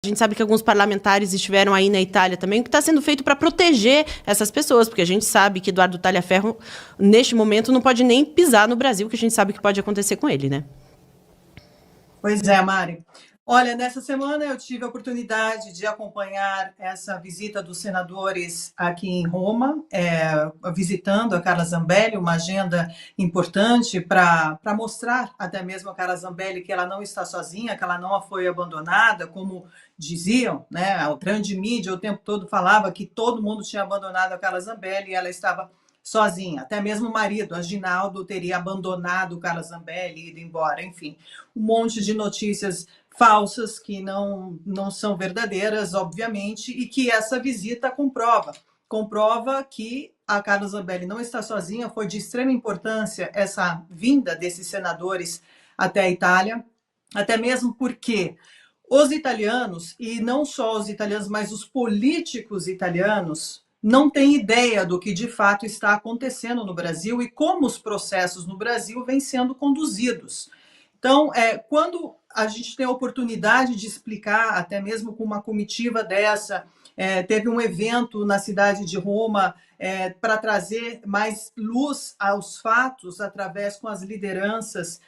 A gente sabe que alguns parlamentares estiveram aí na Itália também, o que está sendo feito para proteger essas pessoas, porque a gente sabe que Eduardo Talhaferro, neste momento, não pode nem pisar no Brasil, que a gente sabe que pode acontecer com ele, né? Pois é, Mari. Olha, nessa semana eu tive a oportunidade de acompanhar essa visita dos senadores aqui em Roma, visitando a Carla Zambelli, uma agenda importante para mostrar até mesmo a Carla Zambelli que ela não está sozinha, que ela não foi abandonada, como diziam, né? A grande mídia o tempo todo falava que todo mundo tinha abandonado a Carla Zambelli e ela estava sozinha. Até mesmo o marido, Aginaldo, teria abandonado Carla Zambelli e ido embora. Enfim, um monte de notícias falsas que não são verdadeiras, obviamente, e que essa visita comprova que a Carla Zambelli não está sozinha, foi de extrema importância essa vinda desses senadores até a Itália, até mesmo porque os italianos, e não só os italianos, mas os políticos italianos, não têm ideia do que de fato está acontecendo no Brasil e como os processos no Brasil vêm sendo conduzidos. Então, quando a gente tem a oportunidade de explicar, até mesmo com uma comitiva dessa, teve um evento na cidade de Roma para trazer mais luz aos fatos através com as lideranças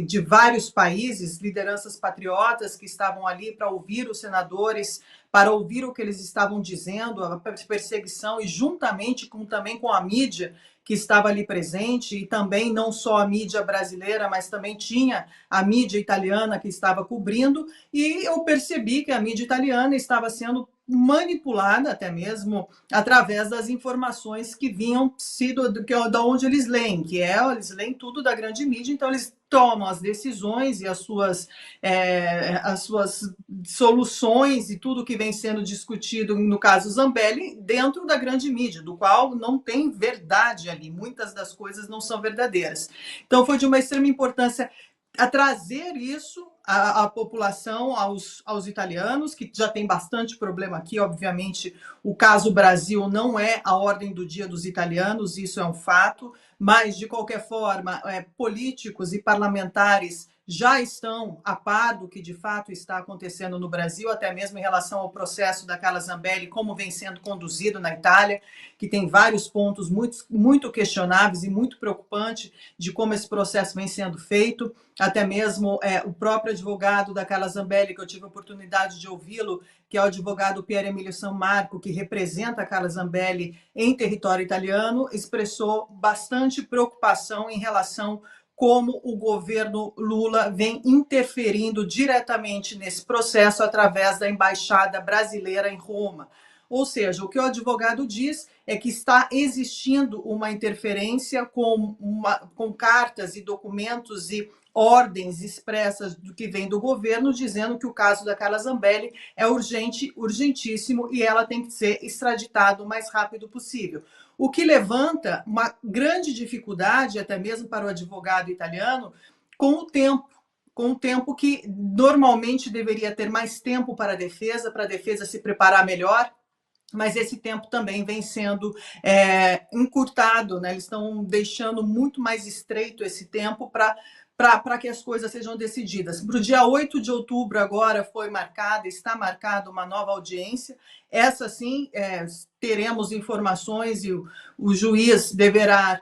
de vários países, lideranças patriotas que estavam ali para ouvir os senadores, para ouvir o que eles estavam dizendo, a perseguição, e juntamente também com a mídia que estava ali presente, e também não só a mídia brasileira, mas também tinha a mídia italiana que estava cobrindo, e eu percebi que a mídia italiana estava sendo manipulada até mesmo através das informações que vinham da onde eles leem, eles leem tudo da grande mídia, então eles tomam as decisões e as suas soluções e tudo que vem sendo discutido, no caso Zambelli, dentro da grande mídia, do qual não tem verdade ali, muitas das coisas não são verdadeiras. Então foi de uma extrema importância a trazer isso à população, aos italianos, que já tem bastante problema aqui. Obviamente, o caso Brasil não é a ordem do dia dos italianos, isso é um fato, mas, de qualquer forma, políticos e parlamentares já estão a par do que de fato está acontecendo no Brasil, até mesmo em relação ao processo da Carla Zambelli, como vem sendo conduzido na Itália, que tem vários pontos muito questionáveis e muito preocupantes de como esse processo vem sendo feito. Até mesmo o próprio advogado da Carla Zambelli, que eu tive a oportunidade de ouvi-lo, que é o advogado Pier Emilio San Marco, que representa a Carla Zambelli em território italiano, expressou bastante preocupação em relação como o governo Lula vem interferindo diretamente nesse processo através da embaixada brasileira em Roma. Ou seja, o que o advogado diz é que está existindo uma interferência com cartas e documentos e ordens expressas do que vem do governo, dizendo que o caso da Carla Zambelli é urgente, urgentíssimo, e ela tem que ser extraditada o mais rápido possível. O que levanta uma grande dificuldade, até mesmo para o advogado italiano, com o tempo que normalmente deveria ter mais tempo para a defesa se preparar melhor, mas esse tempo também vem sendo encurtado, né? Eles estão deixando muito mais estreito esse tempo para que as coisas sejam decididas. Para o dia 8 de outubro agora está marcada uma nova audiência. Essa sim, teremos informações e o juiz deverá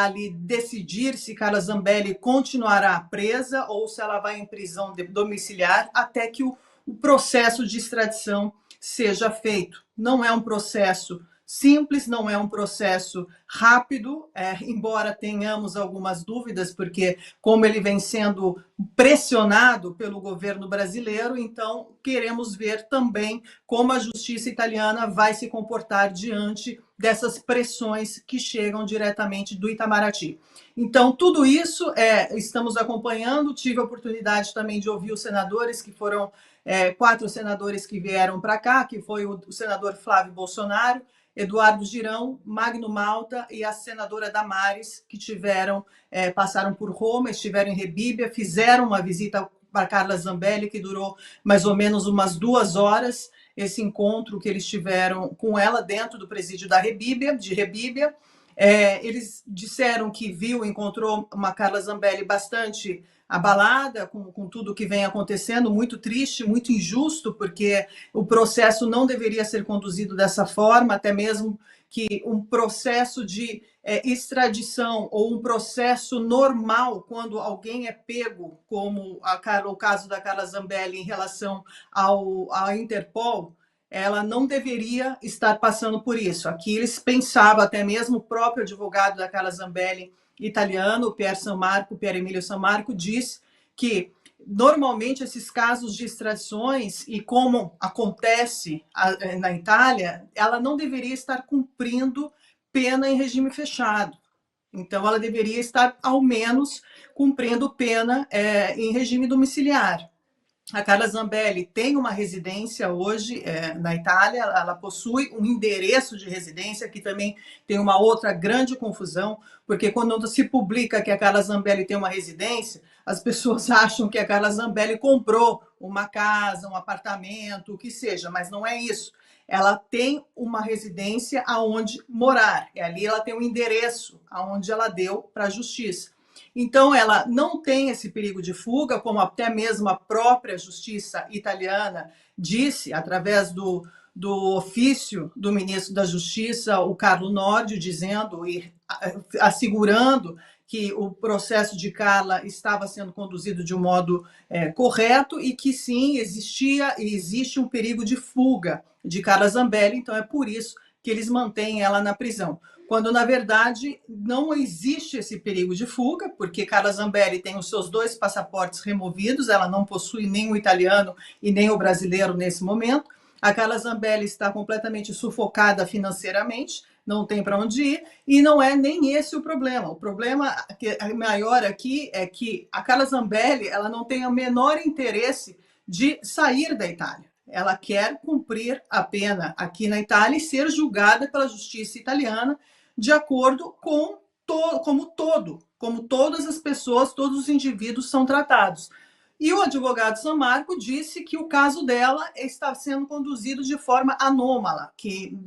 ali decidir se Carla Zambelli continuará presa ou se ela vai em prisão domiciliar até que o processo de extradição seja feito. Não é um processo simples, não é um processo rápido, embora tenhamos algumas dúvidas, porque como ele vem sendo pressionado pelo governo brasileiro, então queremos ver também como a justiça italiana vai se comportar diante dessas pressões que chegam diretamente do Itamaraty. Então, tudo isso estamos acompanhando. Tive a oportunidade também de ouvir os senadores, que foram 4 senadores que vieram para cá, que foi o senador Flávio Bolsonaro, Eduardo Girão, Magno Malta e a senadora Damares, que passaram por Roma, estiveram em Rebíbia, fizeram uma visita para Carla Zambelli, que durou mais ou menos umas 2 horas, esse encontro que eles tiveram com ela dentro do presídio de Rebíbia. Eles disseram que encontrou uma Carla Zambelli bastante abalada com tudo que vem acontecendo, muito triste, muito injusto, porque o processo não deveria ser conduzido dessa forma, até mesmo que um processo de extradição ou um processo normal, quando alguém é pego, como o caso da Carla Zambelli em relação à Interpol, ela não deveria estar passando por isso. Aqui eles pensavam, até mesmo o próprio advogado da Carla Zambelli italiano, o Pier Emilio Sammarco, disse que normalmente esses casos de extradições, e como acontece na Itália, ela não deveria estar cumprindo pena em regime fechado. Então, ela deveria estar, ao menos, cumprindo pena em regime domiciliar. A Carla Zambelli tem uma residência hoje na Itália, ela possui um endereço de residência, que também tem uma outra grande confusão, porque quando se publica que a Carla Zambelli tem uma residência, as pessoas acham que a Carla Zambelli comprou uma casa, um apartamento, o que seja, mas não é isso. Ela tem uma residência aonde morar, e ali ela tem um endereço aonde ela deu para a justiça. Então, ela não tem esse perigo de fuga, como até mesmo a própria justiça italiana disse, através do ofício do ministro da Justiça, o Carlo Nordio, dizendo e assegurando que o processo de Carla estava sendo conduzido de um modo correto e que sim, existia e existe um perigo de fuga de Carla Zambelli, então é por isso que eles mantêm ela na prisão. Quando, na verdade, não existe esse perigo de fuga, porque Carla Zambelli tem os seus 2 passaportes removidos, ela não possui nem o italiano e nem o brasileiro nesse momento. A Carla Zambelli está completamente sufocada financeiramente, não tem para onde ir, e não é nem esse o problema. O problema maior aqui é que a Carla Zambelli ela não tem o menor interesse de sair da Itália. Ela quer cumprir a pena aqui na Itália e ser julgada pela justiça italiana de acordo com como todas as pessoas, todos os indivíduos são tratados. E o advogado Sammarco disse que o caso dela está sendo conduzido de forma anômala, que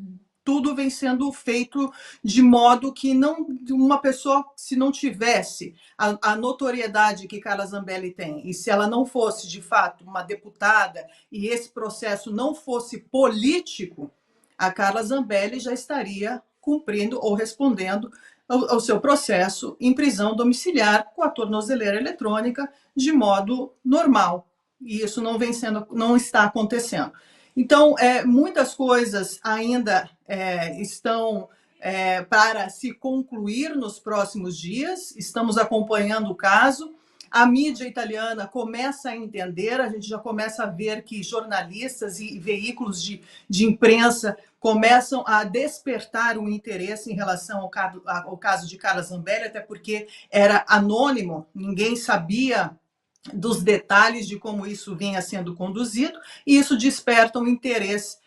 tudo vem sendo feito de modo que não uma pessoa, se não tivesse a notoriedade que Carla Zambelli tem, e se ela não fosse, de fato, uma deputada, e esse processo não fosse político, a Carla Zambelli já estaria cumprindo ou respondendo ao seu processo em prisão domiciliar com a tornozeleira eletrônica de modo normal. E isso não está acontecendo. Então, muitas coisas ainda estão para se concluir nos próximos dias. Estamos acompanhando o caso. A mídia italiana começa a entender, a gente já começa a ver que jornalistas e veículos de imprensa começam a despertar um interesse em relação ao caso de Carla Zambelli, até porque era anônimo, ninguém sabia dos detalhes de como isso vinha sendo conduzido, e isso desperta um interesse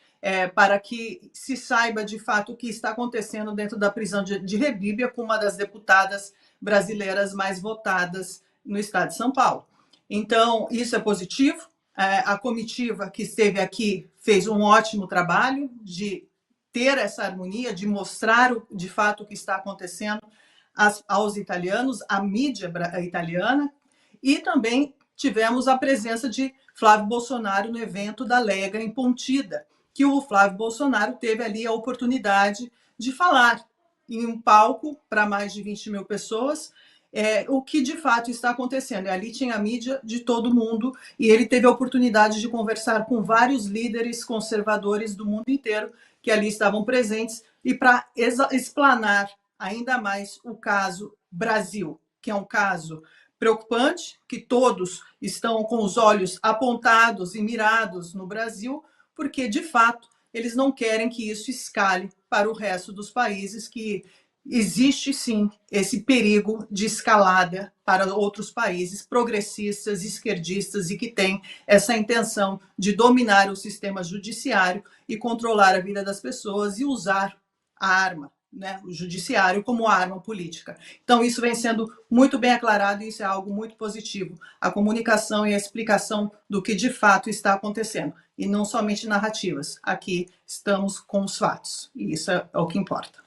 para que se saiba de fato o que está acontecendo dentro da prisão de Rebibbia, com uma das deputadas brasileiras mais votadas no estado de São Paulo. Então, isso é positivo. A comitiva que esteve aqui fez um ótimo trabalho de ter essa harmonia, de mostrar de fato o que está acontecendo aos italianos, à mídia italiana, e também tivemos a presença de Flávio Bolsonaro no evento da Lega em Pontida, que o Flávio Bolsonaro teve ali a oportunidade de falar em um palco para mais de 20 mil pessoas, o que de fato está acontecendo. E ali tinha a mídia de todo mundo e ele teve a oportunidade de conversar com vários líderes conservadores do mundo inteiro que ali estavam presentes e para explanar ainda mais o caso Brasil, que é um caso preocupante, que todos estão com os olhos apontados e mirados no Brasil, porque de fato eles não querem que isso escale para o resto dos países, que existe sim esse perigo de escalada para outros países progressistas, esquerdistas e que têm essa intenção de dominar o sistema judiciário e controlar a vida das pessoas e usar a arma, né, o judiciário como arma política. Então isso vem sendo muito bem aclarado e isso é algo muito positivo. A comunicação e a explicação do que de fato está acontecendo e não somente narrativas. Aqui estamos com os fatos e isso é o que importa.